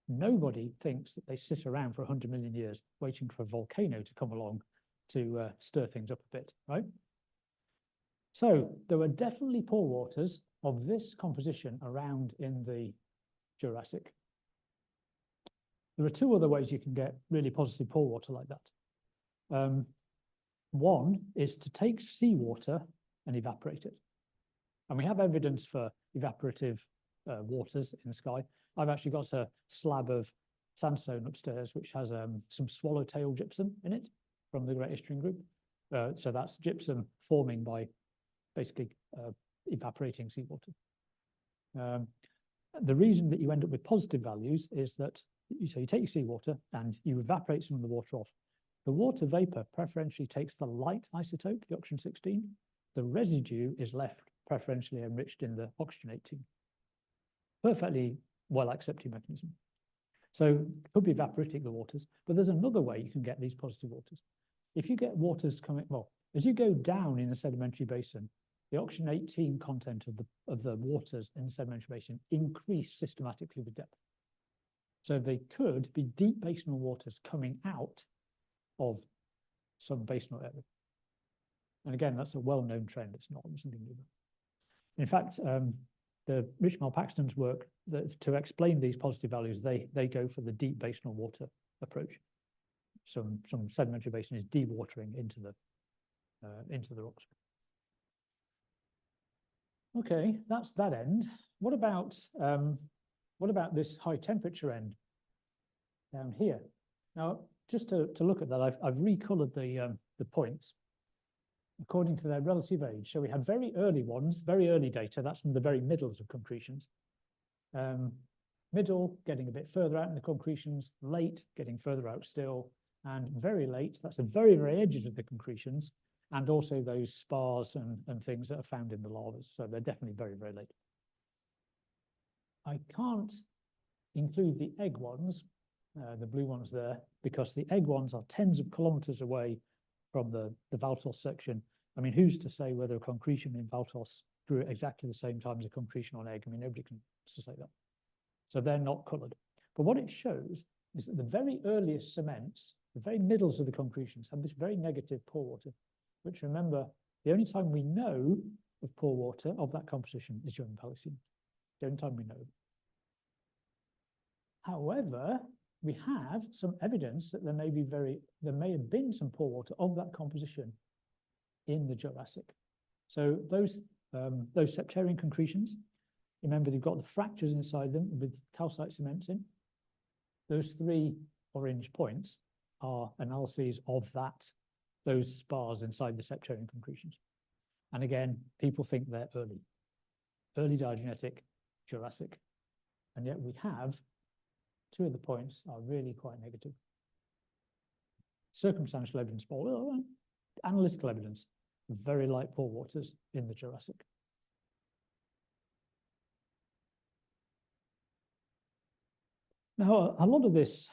Speaker 2: Nobody thinks that they sit around for 100 million years waiting for a volcano to come along to stir things up a bit, right? So there were definitely pore waters of this composition around in the Jurassic. There are two other ways you can get really positive pore water like that. One is to take seawater and evaporate it. And we have evidence for evaporative waters in Skye. I've actually got a slab of sandstone upstairs, which has some swallowtail gypsum in it from the Great Estuarine Group. So that's gypsum forming by basically evaporating seawater. The reason that you end up with positive values is that you take your seawater and you evaporate some of the water off. The water vapor preferentially takes the light isotope, the oxygen 16. The residue is left preferentially enriched in the oxygen 18. Perfectly well accepted mechanism. So it could be evaporating the waters, but there's another way you can get these positive waters. If you get waters coming, well, as you go down in the sedimentary basin, the oxygen 18 content of the waters in the sedimentary basin increase systematically with depth. So they could be deep basinal waters coming out of some basinal area. And again, that's a well-known trend. It's not something new. In fact, the Richmal-Paxton's work to explain these positive values, they go for the deep basinal water approach. Some sedimentary basin is dewatering into the rocks. Okay, that's that end. What about this high temperature end down here? Now, just to look at that, I've recolored the points according to their relative age. So we have very early ones, very early data. That's from the very middles of concretions. Middle, getting a bit further out in the concretions. Late, getting further out still. And very late, that's the very, very edges of the concretions. And also those spars and things that are found in the lavas. So they're definitely very, very late. I can't include the egg ones, the blue ones there, because the egg ones are tens of kilometers away from the Valtos section. I mean, who's to say whether a concretion in Valtos grew at exactly the same time as a concretion on egg? I mean, nobody can say that. So they're not coloured. But what it shows is that the very earliest cements, the very middles of the concretions, have this very negative pore water, which, remember, the only time we know of pore water of that composition is during the Paleocene. The only time we know. However, we have some evidence that there may have been some pore water of that composition in the Jurassic. So those septarian concretions, remember they've got the fractures inside them with calcite cements in. Those 3 orange points are analyses of those spars inside the septarian concretions. And again, people think they're early diagenetic, Jurassic. And yet we have 2 of the points are really quite negative. Circumstantial evidence, analytical evidence, very light pore waters in the Jurassic. Now, a lot of this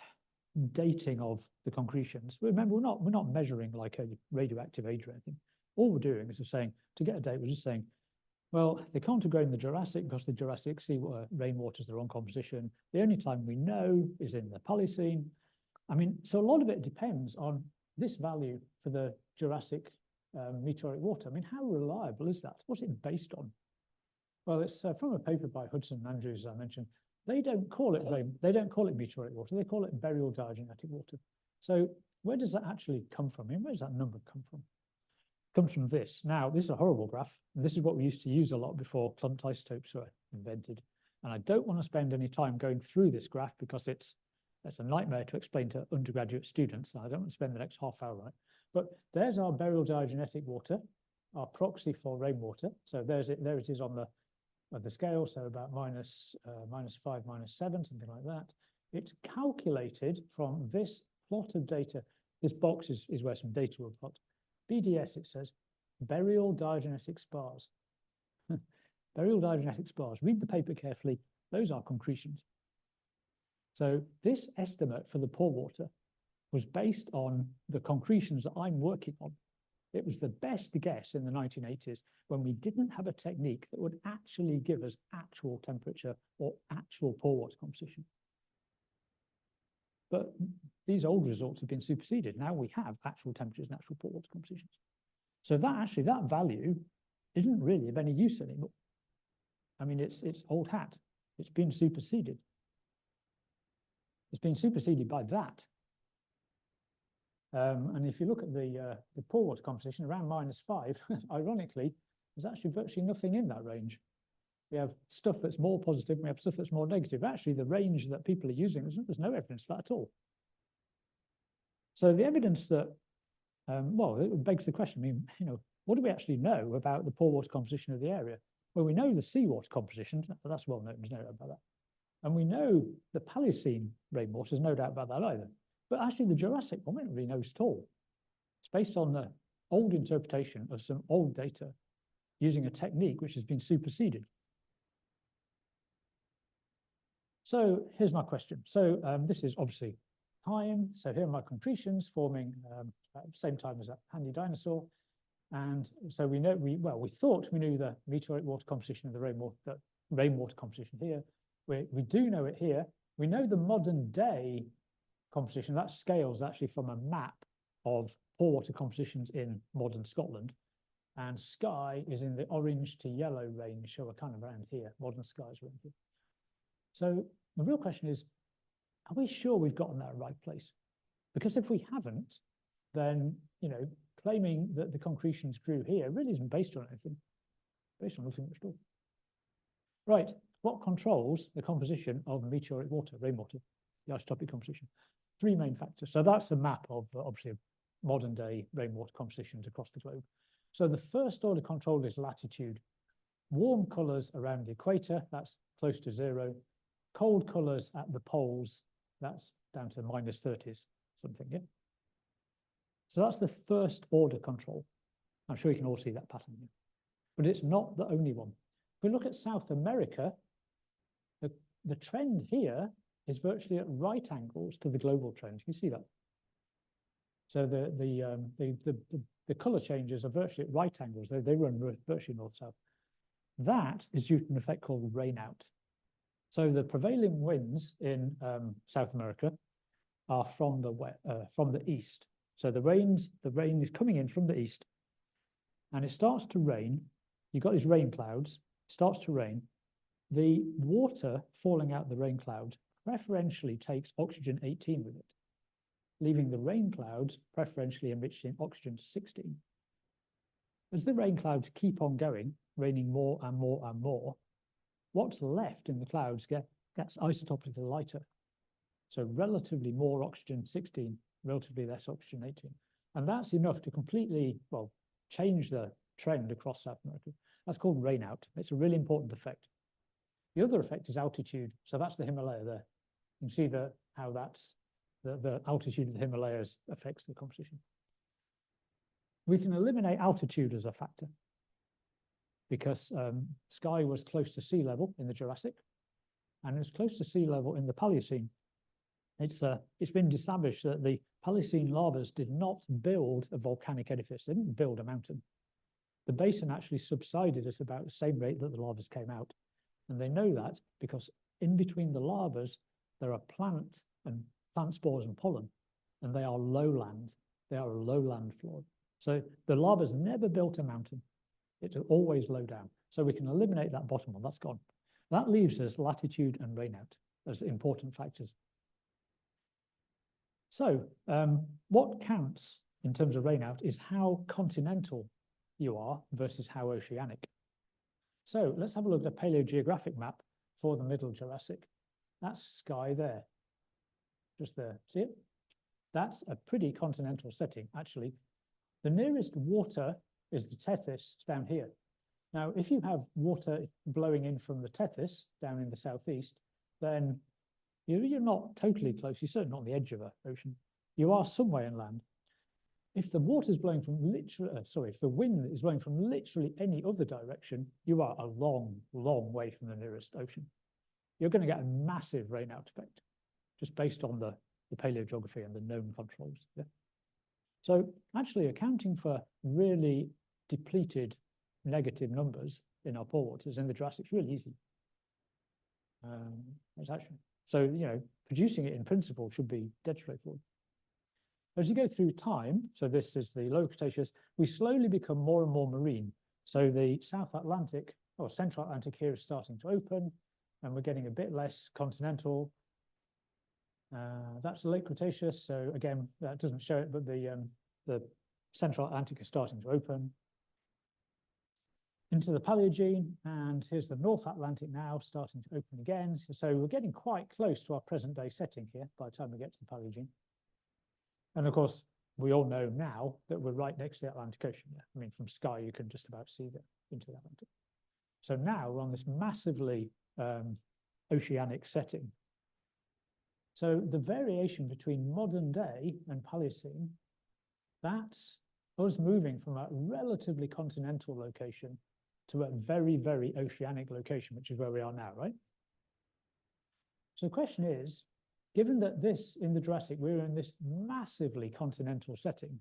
Speaker 2: dating of the concretions, remember, we're not measuring like a radioactive age or anything. All we're doing is saying, to get a date, we're just saying, well, they can't have grown in the Jurassic because the Jurassic rainwater is the wrong composition. The only time we know is in the Paleocene. I mean, so a lot of it depends on this value for the Jurassic meteoric water. I mean, how reliable is that? What's it based on? Well, it's from a paper by Hudson and Andrews, as I mentioned. They don't call it meteoric water. They call it burial diagenetic water. So where does that actually come from? I mean, where does that number come from? It comes from this. Now, this is a horrible graph. And this is what we used to use a lot before clumped isotopes were invented. And I don't want to spend any time going through this graph because it's a nightmare to explain to undergraduate students. And I don't want to spend the next half hour on it. But there's our burial diagenetic water, our proxy for rainwater. So there it is on the scale, so about -5, -7, something like that. It's calculated from this plot of data. This box is where some data will plot. BDS, it says, burial diagenetic spars. Burial diagenetic spars. Read the paper carefully. Those are concretions. So this estimate for the pore water was based on the concretions that I'm working on. It was the best guess in the 1980s when we didn't have a technique that would actually give us actual temperature or actual pore water composition. But these old results have been superseded. Now we have actual temperatures and actual pore water compositions. So that value isn't really of any use anymore. I mean, it's old hat. It's been superseded. It's been superseded by that. And if you look at the pore water composition around -5, ironically, there's actually virtually nothing in that range. We have stuff that's more positive, and we have stuff that's more negative. Actually, the range that people are using, there's no evidence for that at all. So the evidence that, well, it begs the question, I mean, what do we actually know about the pore water composition of the area? Well, we know the seawater composition, that's well known, there's no doubt about that. And we know the Paleocene rainwater, there's no doubt about that either. But actually the Jurassic one, we don't really know at all. It's based on the old interpretation of some old data using a technique which has been superseded. So here's my question. So this is obviously time. So here are my concretions forming at the same time as that handy dinosaur. And so we know, we thought we knew the meteoric water composition of the rainwater composition here. We do know it here. We know the modern day composition. That scale is actually from a map of pore water compositions in modern Scotland. And Skye is in the orange to yellow range, so we're kind of around here. Modern Skye is around here. So the real question is, are we sure we've gotten that right place? Because if we haven't, then, claiming that the concretions grew here really isn't based on anything, based on nothing at all. Right, what controls the composition of meteoric water, rainwater, the isotopic composition? 3 main factors. So that's a map of, obviously, modern day rainwater compositions across the globe. So the first order control is latitude. Warm colors around the equator, that's close to 0. Cold colors at the poles, that's down to -30s, something, yeah? So that's the first order control. I'm sure you can all see that pattern here. But it's not the only one. If we look at South America, the trend here is virtually at right angles to the global trend. You see that? So the color changes are virtually at right angles. They run virtually north-south. That is due to an effect called rainout. So the prevailing winds in South America are from the east. So the rain is coming in from the east, and it starts to rain. You've got these rain clouds, it starts to rain. The water falling out the rain clouds preferentially takes oxygen 18 with it, leaving the rain clouds preferentially enriched in oxygen 16. As the rain clouds keep on going, raining more and more and more, what's left in the clouds gets isotopically lighter. So relatively more oxygen 16, relatively less oxygen 18. And that's enough to completely, well, change the trend across South America. That's called rainout. It's a really important effect. The other effect is altitude. So that's the Himalaya there. You can see how that's the altitude of the Himalayas affects the composition. We can eliminate altitude as a factor because Skye was close to sea level in the Jurassic, and it was close to sea level in the Paleocene. It's been established that the Paleocene lavas did not build a volcanic edifice. They didn't build a mountain. The basin actually subsided at about the same rate that the lavas came out. And they know that because in between the lavas, there are plant spores and pollen, and they are lowland. They are a lowland flora. So the lavas never built a mountain. It's always low down. So we can eliminate that bottom one. That's gone. That leaves us latitude and rainout as important factors. So what counts in terms of rainout is how continental you are versus how oceanic. So let's have a look at a paleogeographic map for the Middle Jurassic. That's Skye there, just there. See it? That's a pretty continental setting, actually. The nearest water is the Tethys down here. Now, if you have water blowing in from the Tethys down in the southeast, then you're not totally close. You're certainly not on the edge of an ocean. You are somewhere inland. If the water's blowing from if the wind is blowing from literally any other direction, you are a long, long way from the nearest ocean. You're going to get a massive rainout effect, just based on the paleogeography and the known controls. Yeah. So actually accounting for really depleted negative numbers in our pore waters in the Jurassic is really easy. It's actually, so, you know, producing it in principle should be dead straightforward. As you go through time, so this is the Lower Cretaceous, we slowly become more and more marine. So the South Atlantic or Central Atlantic here is starting to open, and we're getting a bit less continental. That's the Late Cretaceous. So again, that doesn't show it, but the Central Atlantic is starting to open. Into the Paleogene, and here's the North Atlantic now starting to open again. So we're getting quite close to our present day setting here by the time we get to the Paleogene. And of course, we all know now that we're right next to the Atlantic Ocean. Yeah? I mean, from Skye, you can just about see into the Atlantic. So now we're on this massively oceanic setting. So the variation between modern day and Paleocene, that's us moving from a relatively continental location to a very, very oceanic location, which is where we are now, right? So the question is, given that in the Jurassic, we're in this massively continental setting,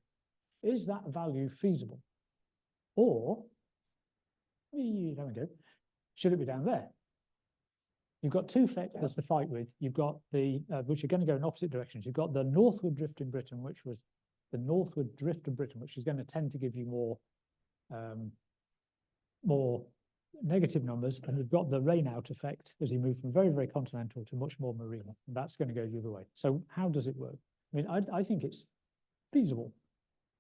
Speaker 2: is that value feasible? Or, there we go, should it be down there? You've got two factors to fight with. You've got which are going to go in opposite directions. You've got the northward drift in Britain, which is going to tend to give you more negative numbers, and you've got the rainout effect as you move from very, very continental to much more marine. And that's going to go the other way. So how does it work? I mean, I think it's feasible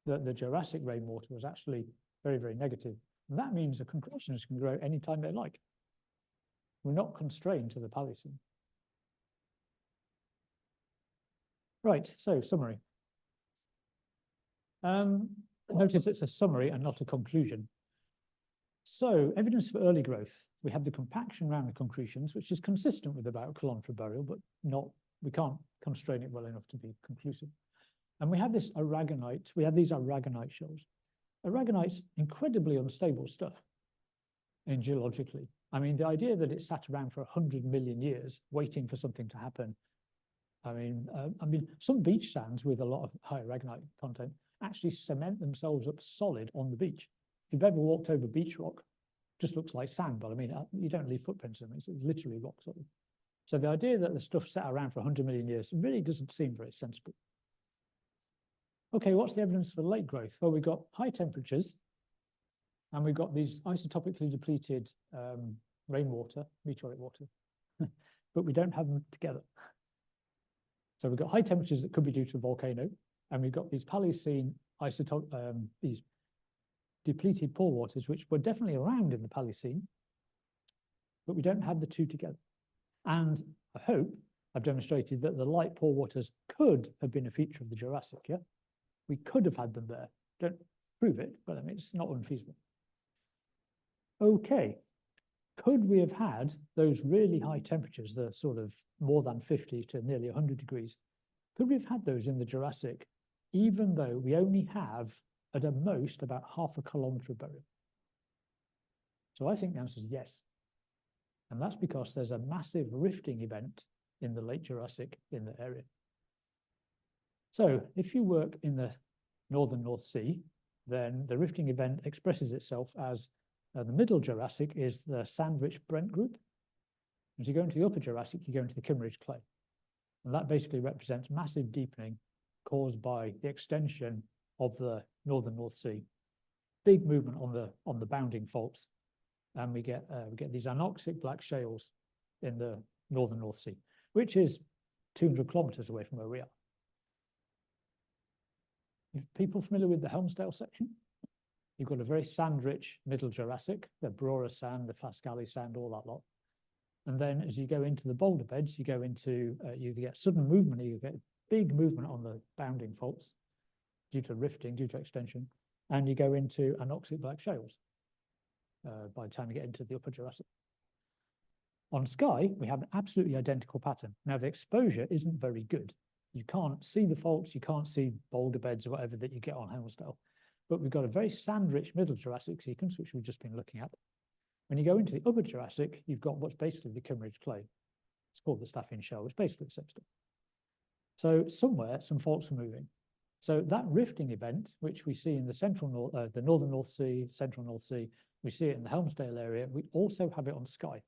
Speaker 2: that the Jurassic rainwater was actually very, very negative. And that means the concretions can grow anytime they like. We're not constrained to the Paleocene. Right, so summary. Notice it's a summary and not a conclusion. So evidence for early growth. We have the compaction around the concretions, which is consistent with about a kilometre burial, but we can't constrain it well enough to be conclusive. And we have this aragonite, we have these aragonite shells. Aragonite's incredibly unstable stuff geologically. I mean, the idea that it sat around for 100 million years waiting for something to happen. I mean, some beach sands with a lot of high aragonite content actually cement themselves up solid on the beach. If you've ever walked over beach rock, it just looks like sand, but I mean, you don't leave footprints in it. It's literally rock solid. So the idea that the stuff sat around for 100 million years really doesn't seem very sensible. Okay, what's the evidence for late growth? Well, we've got high temperatures, and we've got these isotopically depleted rainwater, meteoric water, but we don't have them together. So we've got high temperatures that could be due to a volcano, and we've got these Paleocene these depleted pore waters, which were definitely around in the Paleocene, but we don't have the two together. And I hope I've demonstrated that the light pore waters could have been a feature of the Jurassic, yeah? We could have had them there. Don't prove it, but I mean, it's not unfeasible. Okay, could we have had those really high temperatures, the sort of more than 50 to nearly 100 degrees? Could we have had those in the Jurassic, even though we only have, at a most, about half a kilometre of burial? So I think the answer is yes. And that's because there's a massive rifting event in the late Jurassic in the area. So if you work in the northern North Sea, then the rifting event expresses itself as the middle Jurassic is the sand-rich Brent group. As you go into the upper Jurassic, you go into the Kimmeridge clay. And that basically represents massive deepening caused by the extension of the northern North Sea. Big movement on the bounding faults. And we get these anoxic black shales in the northern North Sea, which is 200 kilometers away from where we are. If people familiar with the Helmsdale section, you've got a very sand-rich middle Jurassic, the Brora sand, the Fascali sand, all that lot. And then as you go into the boulder beds, you go into, you get sudden movement, you get big movement on the bounding faults due to rifting, due to extension, and you go into anoxic black shales by the time you get into the upper Jurassic. On Skye, we have an absolutely identical pattern. Now, the exposure isn't very good. You can't see the faults, you can't see boulder beds or whatever that you get on Helmsdale. But we've got a very sand-rich middle Jurassic sequence, which we've just been looking at. When you go into the upper Jurassic, you've got what's basically the Kimmeridge clay. It's called the Staffian shell. It's basically the same stuff. So somewhere, some faults are moving. So that rifting event, which we see in the the northern North Sea, central North Sea, we see it in the Helmsdale area, we also have it on Skye.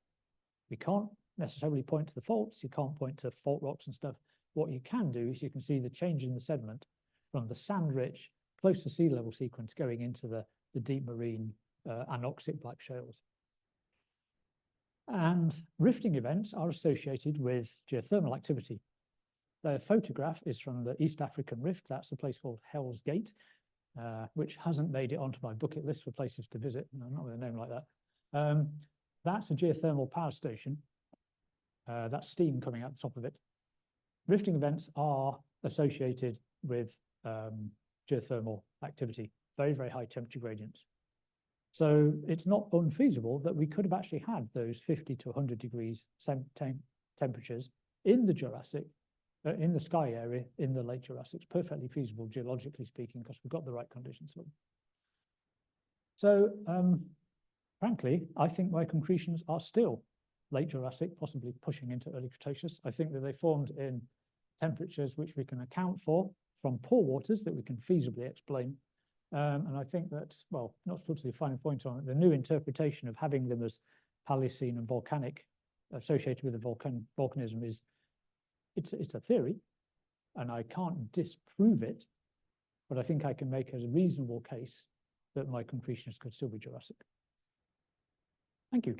Speaker 2: We can't necessarily point to the faults, you can't point to fault rocks and stuff. What you can do is you can see the change in the sediment from the sand-rich, close to sea level sequence going into the deep marine anoxic black shales. And rifting events are associated with geothermal activity. The photograph is from the East African Rift. That's a place called Hell's Gate, which hasn't made it onto my bucket list for places to visit. No, not with a name like that. That's a geothermal power station. That's steam coming out the top of it. Rifting events are associated with geothermal activity, very, very high temperature gradients. So it's not unfeasible that we could have actually had those 50 to 100 degrees temperatures in the Jurassic, in the Skye area, in the late Jurassic. It's perfectly feasible, geologically speaking, because we've got the right conditions for them. So, frankly, I think my concretions are still late Jurassic, possibly pushing into early Cretaceous. I think that they formed in temperatures which we can account for from pore waters that we can feasibly explain. And I think that, well, not to put a final point on it, the new interpretation of having them as Paleocene and volcanic associated with the volcanism is, it's a theory, and I can't disprove it, but I think I can make a reasonable case that my concretions could still be Jurassic. Thank you.